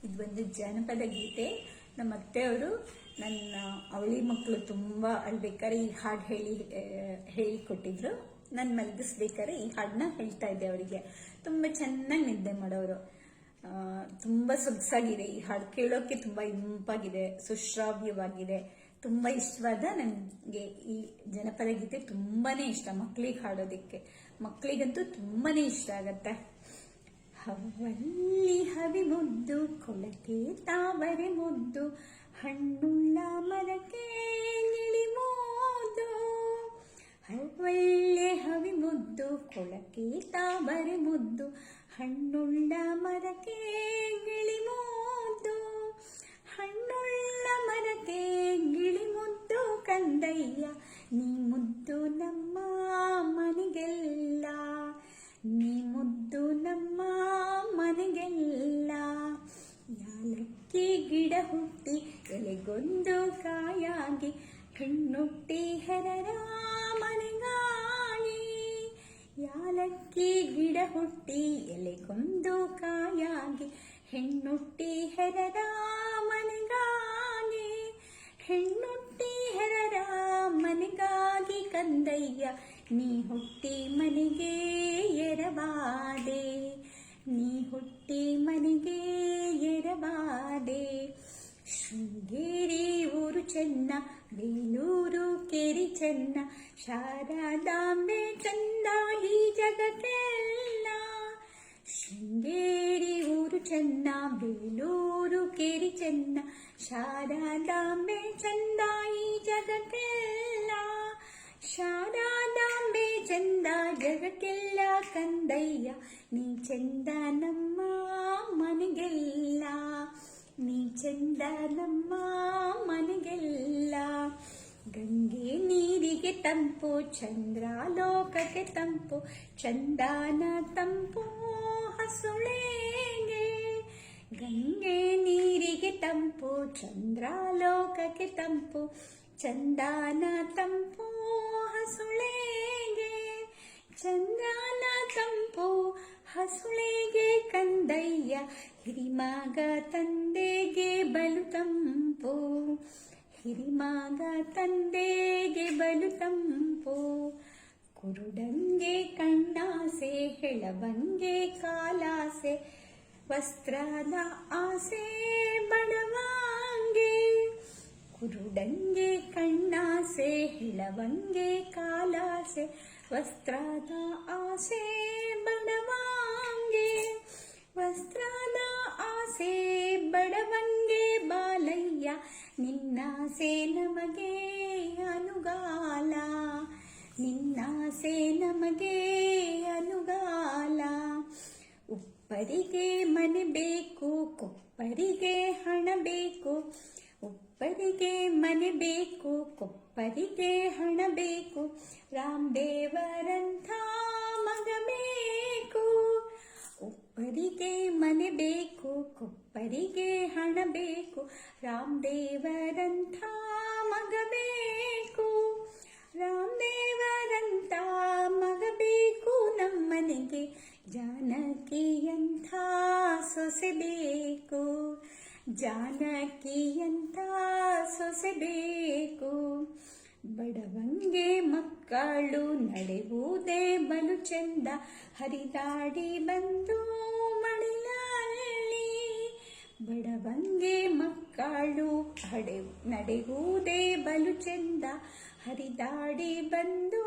ಇದೊಂದು ಜನಪದ ಗೀತೆ. ನಮ್ಮ ಅತ್ತೆಯವರು ನನ್ನ ಅವಳಿ ಮಕ್ಕಳು ತುಂಬಾ ಅಳ್ಬೇಕಾದ್ರೆ ಈ ಹಾಡು ಹೇಳಿಕೊಟ್ಟಿದ್ರು. ನಾನು ಮಲಗಿಸ್ಬೇಕಾದ್ರೆ ಈ ಹಾಡನ್ನ ಹೇಳ್ತಾ ಇದ್ದೆ ಅವರಿಗೆ. ತುಂಬಾ ಚೆನ್ನಾಗಿ ನಿದ್ದೆ ಮಾಡೋರು. ತುಂಬಾ ಸೊಗಸಾಗಿದೆ ಈ ಹಾಡು, ಕೇಳೋಕೆ ತುಂಬಾ ಇಂಪಾಗಿದೆ, ಸುಶ್ರಾವ್ಯವಾಗಿದೆ. ತುಂಬಾ ಇಷ್ಟವಾದ ನನಗೆ ಈ ಜನಪದ ಗೀತೆ ತುಂಬಾನೇ ಇಷ್ಟ. ಮಕ್ಕಳಿಗೆ ಹಾಡೋದಿಕ್ಕೆ, ಮಕ್ಕಳಿಗಂತೂ ತುಂಬಾನೇ ಇಷ್ಟ ಆಗತ್ತೆ. ಹವ್ವಲ್ಲಿ ಹವಿ ಮುದ್ದು, ಕೊಳಕೆ ತಾವರೆ ಮುದ್ದು, ಹಣ್ಣುಳ್ಳ ಮರಕ್ಕೆ ಗಿಳಿ ಮುದ್ದು. ಹವ್ವಲ್ಲಿ ಹವಿ ಮುದ್ದು, ಕೊಳಕೆ ತಾವರೆ ಮುದ್ದು, ಹಣ್ಣುಳ್ಳ ಮರಕ್ಕೆ ಗಿಳಿ ಮುದ್ದು. ಹಣ್ಣುಳ್ಳ ಮರಕ್ಕೆ ಗಿಳಿ ಮುದ್ದು ಕಂದಯ್ಯ, ನೀ ಮುದ್ದು ನಮ್ಮ ಮನೆಗೆಲ್ಲ, ನೀ ಮುದ್ದು ನಮ್ಮ ಮನೆಗೆಲ್ಲ. ಯಾಲಕ್ಕಿ ಗಿಡ ಹುಟ್ಟಿ ಎಲೆಗೊಂದು ಕಾಯಾಗಿ, ಹೆಣ್ಣುಟ್ಟಿ ಹೆರರ ಮನೆಗಾಗಿ. ಯಾಲಕ್ಕಿ ಗಿಡ ಹುಟ್ಟಿ ಎಲೆಗೊಂದು ಕಾಯಾಗಿ, ಹೆಣ್ಣುಟ್ಟಿ ಹೆರರ ಮನೆಗಾಗಿ. ಹೆಣ್ಣುಟ್ಟಿ ಹೆರರ ಮನೆಗಾಗಿ ಕಂದಯ್ಯ, ನೀ ಹುಟ್ಟಿ ಮನೆಗೆ ಎರವಾದೆ, ನೀ ಹುಟ್ಟಿ ಮನೆಗೆ ಎರವಾದೆ. ಶೃಂಗೇರಿ ಊರು ಚೆನ್ನ, ಬೇಲೂರು ಕೇರಿ ಚೆನ್ನ, ಶಾರದಾಂಬೆ ಚಂದ ಈ ಜಗಕ್ಕೆಲ್ಲ. ಶೃಂಗೇರಿ ಊರು ಚೆನ್ನ, ಬೇಲೂರು ಕೇರಿ ಚೆನ್ನ, ಶಾರದಾಂಬೆ ಚಂದ ಈ ಜಗಕ್ಕೆಲ್ಲ. ಶಾರದಾಂಬೆ ಚಂದ ಜಗಕ್ಕೆಲ್ಲ ಕಂದಯ್ಯ, ನೀ ಚಂದ ನಮ್ಮ ಮನೆಗೆಲ್ಲ, ನೀ ಚಂದ ನಮ್ಮ ಮನೆಗೆಲ್ಲ. ಗಂಗೆ ನೀರಿಗೆ ತಂಪು, ಚಂದ್ರ ಲೋಕಕ್ಕೆ ತಂಪು, ಚಂದನ ತಂಪು ಹಸುಳೆಗೆ. ಗಂಗೆ ನೀರಿಗೆ ತಂಪು, ಚಂದ್ರ ಲೋಕಕ್ಕೆ ತಂಪು, ಚಂದನ ತಂಪು ಹಸುಳೆಗೆ. ಚಂದನ ತಂಪು ಹಸುಳೆಗೆ ಕಂದಯ್ಯ, ಹಿರಿಮಗ ತಂದೆಗೆ ಬಲು ತಂಪು, ಹಿರಿಮಗ ತಂದೆಗೆ ಬಲು ತಂಪು. ಕುರುಡಂಗೆ ಕಣ್ಣಾಸೆ, ಹೆಳವಂಗೆ ಕಾಲಾಸೆ, ವಸ್ತ್ರದ ಆಸೆ ಬಡವಂಗೆ. ಕುರುಡಂಗೆ ಕಣ್ಣಾಸೆ, ಹೆಳವಂಗೆ ಕಾಲಾಸೆ, ವಸ್ತ್ರದ ಆಸೆ ಬಡವಂಗೆ. ವಸ್ತ್ರದ ಆಸೆ ಬಡವಂಗೆ ಬಾಲಯ್ಯ, ನಿನ್ನಾಸೆ ನಮಗೆ ಅನುಗಾಲ, ನಿನ್ನಾಸೆ ನಮಗೆ ಅನುಗಾಲ. ಉಪ್ಪರಿಗೆ ಮನೆ ಬೇಕು, ಕೊಪ್ಪರಿಗೆ ಹಣ ಬೇಕು. ಉಪ್ಪರಿಗೆ ಮನೆ ಬೇಕು, ಕೊಪ್ಪರಿಗೆ ಹಣ ಬೇಕು, ರಾಮದೇವರಂಥ ಮಗ ಬೇಕು. ಉಪ್ಪರಿಗೆ ಮನೆ ಬೇಕು, ಕೊಪ್ಪರಿಗೆ ಹಣ ಬೇಕು, ರಾಮದೇವರಂಥ ಮಗ ಬೇಕು. ರಾಮದೇವರಂಥ ಮಗ ಬೇಕು ನಮ್ಮನೆಗೆ, ಜಾನಕಿಯಂಥ ಸೊಸೆ ಬೇಕು, ಜಾನಕಿಯಂಥ ಸೊಸೆ ಬೇಕು. ಬಡವಂಗೆ ಮಕ್ಕಳು ನಡೆಯುವುದೇ ಬಲು ಚೆಂದ, ಹರಿದಾಡಿ ಬಂದು ಮಡಿಲಲ್ಲಿ. ಬಡವಂಗೆ ಮಕ್ಕಳು ನಡೆಯುವುದೇ ಬಲು ಚೆಂದ, ಹರಿದಾಡಿ ಬಂದು